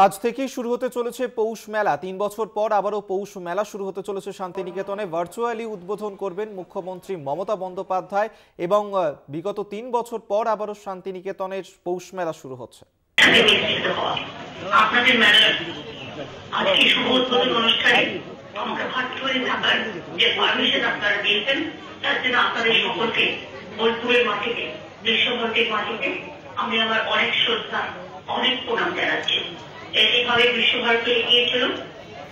আজ থেকেই শুরু হতে চলেছে পৌষ মেলা। ৩ বছর পর আবারও পৌষ মেলা শুরু হতে চলেছে শান্তিনিকেতনে। ভার্চুয়ালি উদ্বোধন করবেন মুখ্যমন্ত্রী মমতা বন্দ্যোপাধ্যায় এবং বিগত ৩ বছর পর আবারও শান্তিনিকেতনের পৌষ মেলা শুরু হচ্ছে। আপনাদের মেলার আজকে শুভ উদ্বোধন অনুষ্ঠানে আমাকে ভার্চুয়ালি থাকার যে পারমিশন আপনারা দিয়েছেন তার জন্য আপনাদের সকলকে বোলপুরের মাটিতে, বিশ্বভারতীর মাটিতে আমি আমার অনেক শ্রদ্ধা, অনেক প্রণাম জানাচ্ছি। এইভাবে বিশ্বভারতী এগিয়েছিল।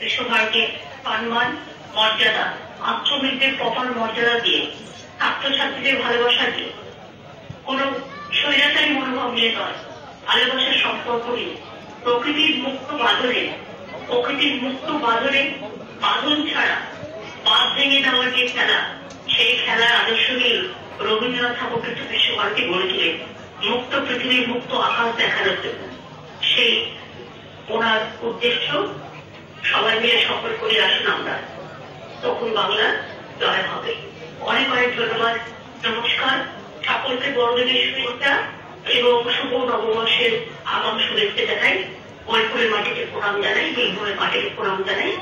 বিশ্বভারতীর সম্মান, মর্যাদা, আশ্রমিকদের প্রপার মর্যাদা দিয়ে, ছাত্রছাত্রীদের ভালোবাসা দিয়ে, কোন স্বৈরাচারী মনোভাব নিয়ে নয়, ভালোবাসার সম্পর্ক নিয়ে, প্রকৃতির মুক্ত বাঁধনে বাঁধন ছাড়া বাঁধ ভেঙে দেওয়ার যে খেলা, সেই খেলার আদর্শ নিয়ে রবীন্দ্রনাথ ঠাকুর কিন্তু বিশ্বভারতী গড়েছিলেন মুক্ত পৃথিবীর, মুক্ত আকাশ দেখার জন্য। সেই ওনার উদ্দেশ্য সবাই মিলে সফল করে আসুন আমরা, তখন বাংলা জয় হবে। অনেক অনেক ধন্যবাদ, নমস্কার। সকলকে বড়দিনের শুভেচ্ছা এবং শুভ নববর্ষের আগাম শুভেচ্ছা জানাই। বোলপুরের মাটিতে প্রণাম জানাই, বীরভূমের মাটিতে প্রণাম জানাই,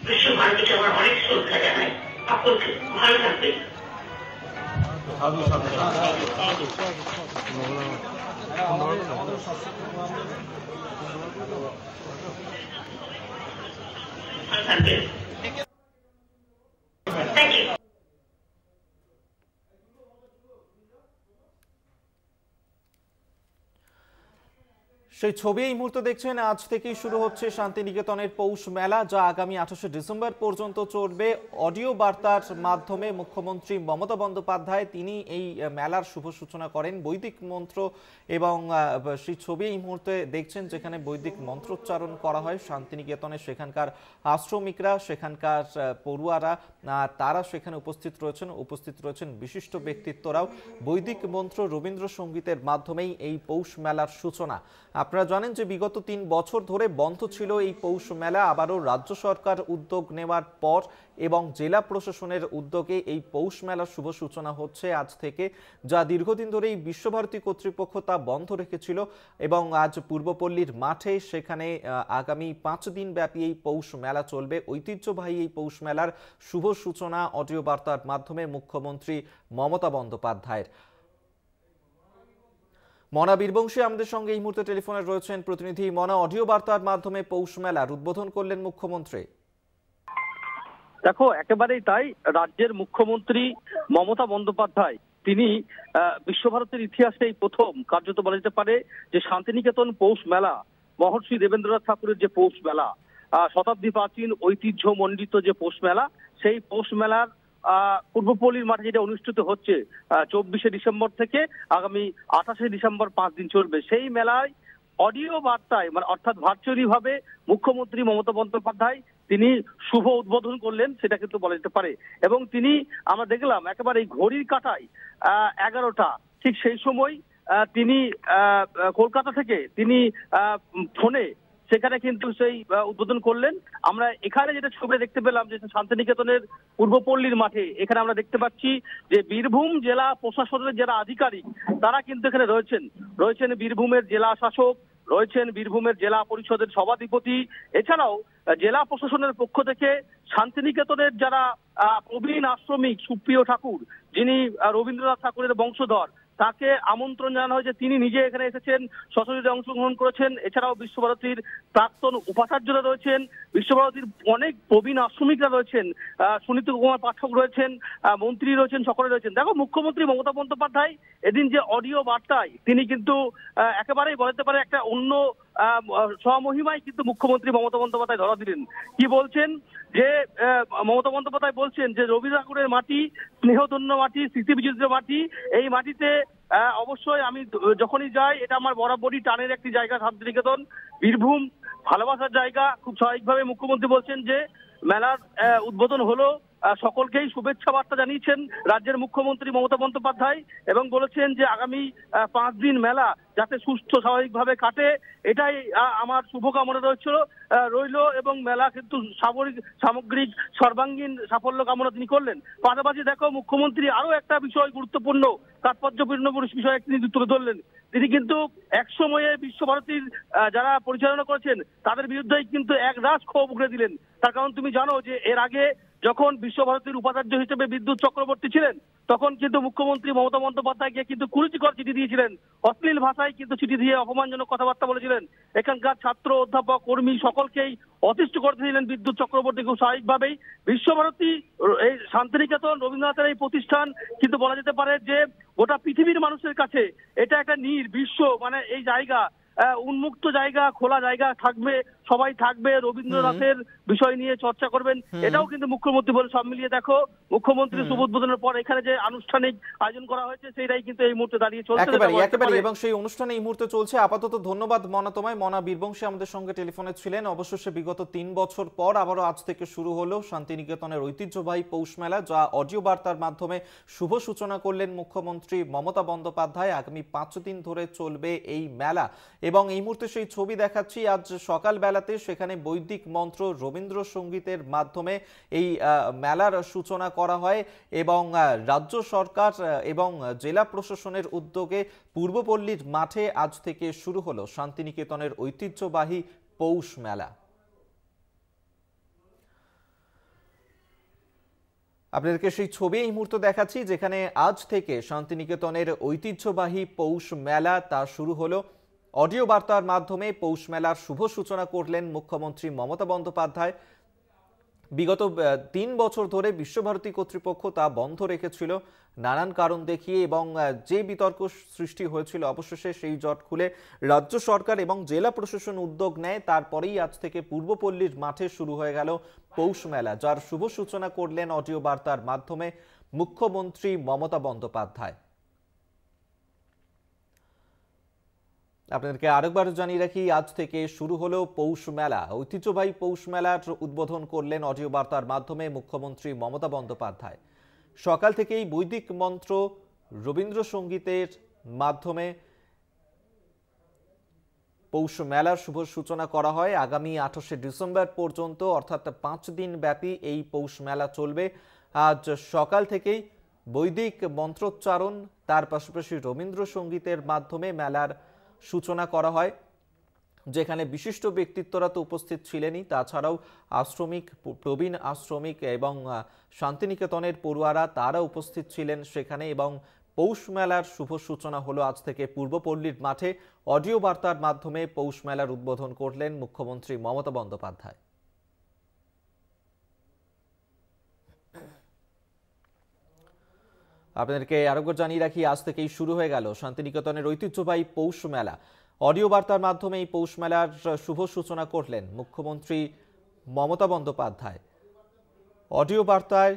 বিশ্বভারতীকে আমার অনেক শ্রদ্ধা জানাই। সকলকে ভালো থাকবেন। Thank you. সেই ছবি এই মুহূর্তে দেখছেন। আজ থেকেই শুরু হচ্ছে শান্তিনিকেতনের পৌষ মেলা, যা আগামী 28শে ডিসেম্বর পর্যন্ত চলবে। অডিও বার্তার মাধ্যমে মুখ্যমন্ত্রী মমতা বন্দ্যোপাধ্যায় তিনি এই মেলার শুভ সূচনা করেন বৈদিক মন্ত্র, এবং সেই ছবি এই মুহূর্তে দেখছেন যেখানে বৈদিক মন্ত্রোচ্চারণ করা হয় শান্তিনিকেতনে। সেখানকার আশ্রমিকরা, সেখানকার পড়ুয়ারা, তারা সেখানে উপস্থিত রয়েছেন বিশিষ্ট ব্যক্তিত্বরাও। বৈদিক মন্ত্র, রবীন্দ্রসঙ্গীতের মাধ্যমেই এই পৌষ মেলার সূচনা। আপনারা জানেন যে বিগত ৩ বছর ধরে বন্ধ ছিল এই পৌষ মেলা। আবারও রাজ্য সরকার উদ্যোগ নেওয়ার পর এবং জেলা প্রশাসনের উদ্যোগে এই পৌষ মেলার শুভ সূচনা হচ্ছে আজ থেকে, যা দীর্ঘদিন ধরে এই বিশ্বভারতী কর্তৃপক্ষ তা বন্ধ রেখেছিল। এবং আজ পূর্বপল্লীর মাঠে সেখানে আগামী 5 দিন ব্যাপী এই পৌষ মেলা চলবে। ঐতিহ্যবাহী এই পৌষ মেলার শুভ সূচনা অডিও বার্তার মাধ্যমে মুখ্যমন্ত্রী মমতা বন্দ্যোপাধ্যায়ের। মনা বীরবংশী আমাদের সঙ্গে এই মুহূর্তে টেলিফোনে রয়েছেন। প্রতিনিধি মনা, অডিও বার্তার মাধ্যমে পৌষ মেলার উদ্বোধন করলেন মুখ্যমন্ত্রী। দেখো, একেবারেই তাই। রাজ্যের মুখ্যমন্ত্রী মমতা বন্দ্যোপাধ্যায় তিনি বিশ্বভারতীর ইতিহাসে এই প্রথম কার্যত বলা যেতে পারে যে শান্তিনিকেতন পৌষ মেলা, মহর্ষি দেবেন্দ্রনাথ ঠাকুরের যে পৌষ মেলা, শতাব্দী প্রাচীন ঐতিহ্য মণ্ডিত যে পৌষ মেলা, সেই পৌষ মেলার পূর্বপল্লীর মাঠে যেটা অনুষ্ঠিত হচ্ছে 24শে ডিসেম্বর থেকে আগামী 28শে ডিসেম্বর 5 দিন চলবে। সেই মেলায় অডিও বার্তায় অর্থাৎ ভার্চুয়ালি ভাবে মুখ্যমন্ত্রী মমতা বন্দ্যোপাধ্যায় তিনি শুভ উদ্বোধন করলেন, সেটা কিন্তু বলা যেতে পারে। এবং তিনি, আমরা দেখলাম একেবারে এই ঘড়ির কাঁটায় 11টা, ঠিক সেই সময় তিনি কলকাতা থেকে তিনি ফোনে সেখানে কিন্তু সেই উদ্বোধন করলেন। আমরা এখানে যেটা ছবি দেখতে পেলাম যে শান্তিনিকেতনের পূর্বপল্লীর মাঠে, এখানে আমরা দেখতে পাচ্ছি যে বীরভূম জেলা প্রশাসনের যারা আধিকারিক তারা কিন্তু এখানে রয়েছেন বীরভূমের জেলা শাসক, রয়েছেন বীরভূমের জেলা পরিষদের সভাধিপতি, এছাড়াও জেলা প্রশাসনের পক্ষ থেকে শান্তিনিকেতনের যারা প্রবীণ আশ্রমিক সুপ্রিয় ঠাকুর, যিনি রবীন্দ্রনাথ ঠাকুরের বংশধর, তাকে আমন্ত্রণ জানানো হয়েছে। তিনি নিজে এখানে এসেছেন, সশরীরে অংশগ্রহণ করেছেন। এছাড়াও বিশ্বভারতীর প্রাক্তন উপাচার্যরা রয়েছেন, বিশ্বভারতীর অনেক প্রবীণ আশ্রমিকরা রয়েছেন, সুনীত কুমার পাঠক রয়েছেন, মন্ত্রী রয়েছেন, সকলে রয়েছেন। দেখো, মুখ্যমন্ত্রী মমতা বন্দ্যোপাধ্যায় এদিন যে অডিও বার্তায় তিনি কিন্তু একেবারেই বলতে পারে একটা অন্য স্বমহিমায় কিন্তু মুখ্যমন্ত্রী মমতা বন্দ্যোপাধ্যায় ধরা দিলেন। কি বলছেন যে মমতা বন্দ্যোপাধ্যায় বলছেন যে রবি ঠাকুরের মাটি, স্নেহধন্য মাটি, স্মৃতিবিজড়িত মাটি, এই মাটিতে অবশ্যই আমি যখনই যাই এটা আমার বরাবরই টানের একটি জায়গা। শান্তিনিকেতন, বীরভূম ভালোবাসার জায়গা। খুব স্বাভাবিকভাবে মুখ্যমন্ত্রী বলছেন যে মেলার উদ্বোধন হলো সকলকেই শুভেচ্ছা বার্তা জানিয়েছেন রাজ্যের মুখ্যমন্ত্রী মমতা বন্দ্যোপাধ্যায় এবং বলেছেন যে আগামী 5 দিন মেলা যাতে সুস্থ স্বাভাবিকভাবে কাটে এটাই আমার শুভকামনা রইল এবং মেলা কিন্তু সামগ্রিক সর্বাঙ্গীন সাফল্য কামনা তিনি করলেন। পাশাপাশি দেখো মুখ্যমন্ত্রী আরো একটা বিষয় গুরুত্বপূর্ণ তাৎপর্যপূর্ণ বিষয় তিনি তুলে ধরলেন। তিনি কিন্তু এক সময়ে বিশ্বভারতীর যারা পরিচালনা করেছেন তাদের বিরুদ্ধেই কিন্তু এক রাশ ক্ষোভ উগড়ে দিলেন। তার কারণ তুমি জানো যে এর আগে যখন বিশ্বভারতীর উপাচার্য হিসেবে বিদ্যুৎ চক্রবর্তী ছিলেন তখন কিন্তু মুখ্যমন্ত্রী মমতা বন্দ্যোপাধ্যায়কে কিন্তু কুরুচিকর চিঠি দিয়েছিলেন, অশ্লীল ভাষায় কিন্তু চিঠি দিয়ে অপমানজনক কথাবার্তা বলেছিলেন। এখানকার ছাত্র অধ্যাপক কর্মী সকলকেই অতিষ্ঠ করতে দিলেন বিদ্যুৎ চক্রবর্তী খুব স্বাভাবিকভাবেই। বিশ্বভারতী এই শান্তিনিকেতন রবীন্দ্রনাথের এই প্রতিষ্ঠান কিন্তু বলা যেতে পারে যে গোটা পৃথিবীর মানুষের কাছে এটা একটা বিশ্ব মানে এই জায়গা উন্মুক্ত জায়গা, খোলা জায়গা থাকবে, সবাই থাকবে, রবীন্দ্রনাথের বিষয় নিয়ে চর্চা করবেন, এটাও কিন্তু মুখ্যমন্ত্রী বলে। সব মিলিয়ে দেখো মুখ্যমন্ত্রী শুভ উদ্বোধনের পর এখানে যে আনুষ্ঠানিক আয়োজন করা হয়েছে সেটাই কিন্তু এই মুহূর্তে দাঁড়িয়ে চলছে একেবারে এবং সেই অনুষ্ঠান এই মুহূর্তে চলছে। আপাতত ধন্যবাদ মনা তোমায়। মনা বীরবংশী আমাদের সঙ্গে টেলিফোনে ছিলেন। অবশেষে বিগত 3 বছর পর আবারও আজ থেকে শুরু হলো শান্তিনিকেতনের ঐতিহ্যবাহী পৌষ মেলা, যা অডিও বার্তার মাধ্যমে শুভ সূচনা করলেন মুখ্যমন্ত্রী মমতা বন্দ্যোপাধ্যায়। আগামী 5 দিন ধরে চলবে এই মেলা এবং এই মুহূর্তে সেই ছবি দেখাচ্ছি। আজ সকাল বেলাতে সেখানে বৈদিক মন্ত্র রবীন্দ্রসঙ্গীতের মাধ্যমে এই মেলার সূচনা করা হয় এবং রাজ্য সরকার এবং জেলা প্রশাসনের উদ্যোগে পূর্বপল্লীর মাঠে আজ থেকে শুরু হলো শান্তিনিকেতনের ঐতিহ্যবাহী পৌষ মেলা। আপনাদেরকে সেই ছবি এই মুহূর্তে দেখাচ্ছি যেখানে আজ থেকে শান্তিনিকেতনের ঐতিহ্যবাহী পৌষ মেলা তা শুরু হলো। অডিও বার্তার মাধ্যমে পৌষ মেলার শুভ সূচনা করলেন মুখ্যমন্ত্রী মমতা বন্দ্যোপাধ্যায়। বিগত 3 বছর ধরে বিশ্বভারতী কর্তৃপক্ষ তা বন্ধ রেখেছিল নানান কারণ দেখিয়ে এবং যে বিতর্ক সৃষ্টি হয়েছিল অবশেষে সেই জট খুলে রাজ্য সরকার এবং জেলা প্রশাসন উদ্যোগ নেয়। তারপরেই আজ থেকে পূর্বপল্লীর মাঠে শুরু হয়ে গেল পৌষ মেলা, যার শুভ সূচনা করলেন অডিও বার্তার মাধ্যমে মুখ্যমন্ত্রী মমতা বন্দ্যোপাধ্যায়। আপনাদেরকে আরেকবার জানিয়ে রাখি, আজ থেকে শুরু হলো পৌষ মেলা। ঐতিহ্যবাহী পৌষ মেলার উদ্বোধন করলেন অডিও বার্তার মাধ্যমে মুখ্যমন্ত্রী মমতা বন্দ্যোপাধ্যায়। সকাল থেকেই বৈদিক মন্ত্র রবীন্দ্রসঙ্গীতের মাধ্যমে পৌষ মেলার শুভ সূচনা করা হয়। আগামী 28শে ডিসেম্বর পর্যন্ত অর্থাৎ 5 দিন ব্যাপী এই পৌষ মেলা চলবে। আজ সকাল থেকেই বৈদিক মন্ত্রোচ্চারণ তার পাশাপাশি রবীন্দ্রসঙ্গীতের মাধ্যমে মেলার সূচনা করা হয়, যেখানে বিশিষ্ট ব্যক্তিত্বরা তো উপস্থিত ছিলেনই, তাছাড়াও আশ্রমিক, প্রবীণ আশ্রমিক এবং শান্তিনিকেতনের পড়ুয়ারা তারা উপস্থিত ছিলেন সেখানে। এবং পৌষ মেলার শুভ সূচনা হলো আজ থেকে পূর্বপল্লীর মাঠে। অডিও বার্তার মাধ্যমে পৌষ মেলার উদ্বোধন করলেন মুখ্যমন্ত্রী মমতা বন্দ্যোপাধ্যায়। আপনাদেরকে আরেকবার জানিয়ে রাখি, আজ থেকেই শুরু হয়ে গেল শান্তিনিকেতনের ঐতিহ্যবাহী পৌষ মেলা। অডিও বার্তার মাধ্যমে এই পৌষ মেলার শুভ সূচনা করলেন মুখ্যমন্ত্রী মমতা বন্দ্যোপাধ্যায়। অডিও বার্তার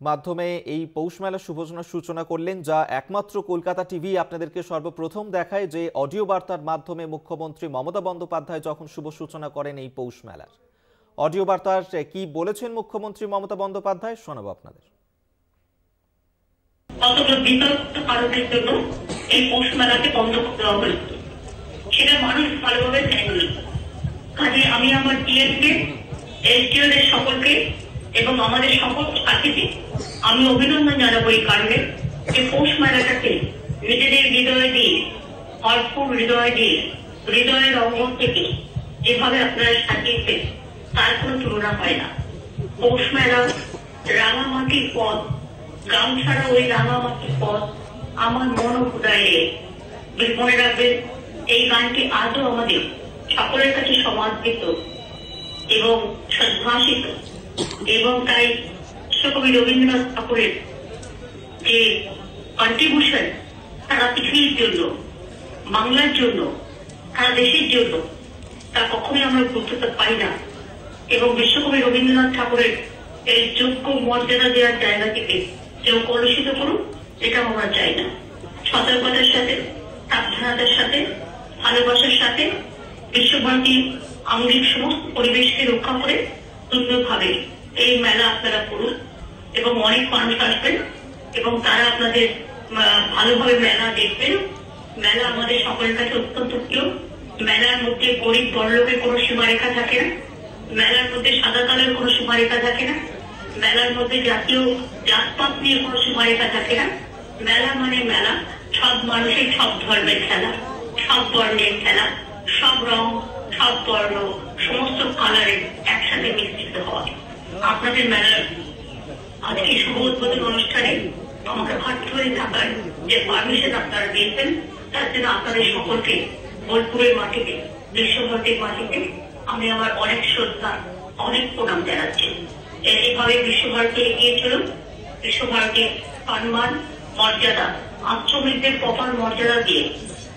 মাধ্যমে এই পৌষ মেলার শুভ সূচনা করলেন, যা একমাত্র কলকাতা টিভি আপনাদেরকে সর্বপ্রথম দেখায় যে অডিও বার্তার মাধ্যমে মুখ্যমন্ত্রী মমতা বন্দ্যোপাধ্যায় যখন শুভ সূচনা করেন এই পৌষ মেলার। অডিও বার্তার কি বলেছেন মুখ্যমন্ত্রী মমতা বন্দ্যোপাধ্যায় শোনাবো আপনাদের। অতগুলো বিতর্ক কারণের জন্য এই পৌষ মেলাকে বন্ধ করে দেওয়া হয়েছে, সেটা মানুষ ভালোভাবে নেয়নি। কাজে আমি আমার টিএসকে, এসডিওদের সকলকে এবং আমাদের সকল সাথীকে আমি অভিনন্দন জানাবো এই কারণে যে পৌষ মেলাটাকে নিজেদের হৃদয় দিয়ে, অল্প হৃদয় দিয়ে, হৃদয়ের অঙ্গন থেকে যেভাবে আপনারা সাজিয়েছেন তার কোনো তুলনা হয় না। পৌষ মেলা রাঙামাটির পথ, গামছাড়া ওই রাঙামাটির পথ আমার মন হৃদয়ে। মনে রাখবেন এই গানটি আজও আমাদের সকলের কাছে সমাদৃত এবং সদ্ভাষিত এবং তাই বিশ্বকবি রবীন্দ্রনাথ ঠাকুরের যে কন্ট্রিবিউশন সারা পৃথিবীর জন্য, বাংলার জন্য, সারা দেশের জন্য, তা কখনোই আমরা ভুলতে পারি না। এবং বিশ্বকবি রবীন্দ্রনাথ ঠাকুরের এই যোগ্য মর্যাদা দেওয়ার জায়গা থেকে কেউ কলুষিত করুন, এটা আমরা চাই না। সতর্কতার সাথে, সাবধানতার সাথে, ভালোবাসার সাথে বিশ্বভারতী আঙ্গিক সমস্ত পরিবেশকে রক্ষা করে সুন্দরভাবে এই মেলা আপনারা করুন এবং অনেক মানুষ আসবেন এবং তারা আপনাদের ভালোভাবে মেলা দেখবেন। মেলা আমাদের সকলের কাছে অত্যন্ত প্রিয়। মেলার মধ্যে গরিব বড়লোকের কোনো সীমারেখা থাকে না, মেলার মধ্যে সাদা কালের কোনো সীমারেখা থাকে না, মেলার মধ্যে জাতীয় জাতপাত নিয়ে কোনো সীমারেখা থাকে না। মেলা মানে মেলা, সব মানুষের সব ধর্মের খেলা, সব বর্ণের খেলা, সব রং, সব বর্ণ, সমস্ত কালারের একসাথে মিশ্রিত হওয়া। আপনাদের মেলার আজকে শুভ উদ্বোধন অনুষ্ঠানে আমাকে হাত ধরে থাকার যে পারমিশন আপনারা দিয়েছেন, তার জন্য আপনাদের সকলকে বোলপুরের মাটিতে, বিশ্বভারতীর মাটিতে আমি আমার অনেক শ্রদ্ধা, অনেক প্রণাম জানাচ্ছি। এইভাবে বিশ্বভারতী এগিয়ে চলুন। বিশ্বভারতীর সম্মান, মর্যাদা, আশ্রমিকদের কপাল মর্যাদা দিয়ে,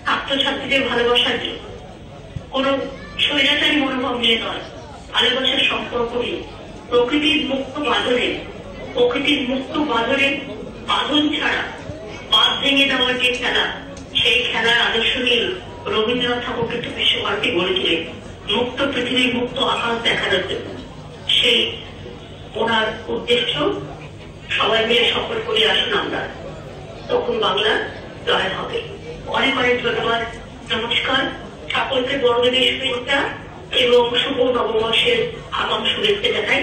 ছাত্রছাত্রীদের ভালোবাসা দিয়ে, কোন স্বৈরাচারী মনোভাব নিয়ে নয়, ভালোবাসার সম্পর্ক নিয়ে, প্রকৃতির মুক্ত বাঁধনে বাঁধন ছাড়া বাঁধ ভেঙে দেওয়ার যে খেলা, সেই খেলার আদর্শ নিয়ে রবীন্দ্রনাথ ঠাকুর কিন্তু বিশ্বভারতী গড়েছিলেন মুক্ত পৃথিবীর মুক্ত আকাশ দেখানোর জন্য। সেই ওনার উদ্দেশ্য সবাই মিলে সফল করে আসুন আমরা, তখন বাংলা জয় হবে। অনেক অনেক ধন্যবাদ, নমস্কার। সকলকে বড়দিনের শুভেচ্ছা এবং শুভ নববর্ষের আগাম শুভেচ্ছা জানাই।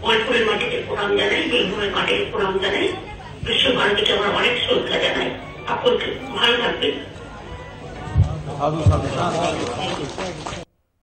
বোলপুরের মাটিতে প্রণাম জানাই, বীরভূমের মাটিতে প্রণাম জানাই, বিশ্বভারতীকে আমরা অনেক শ্রদ্ধা জানাই। সকলকে ভালো থাকবেন।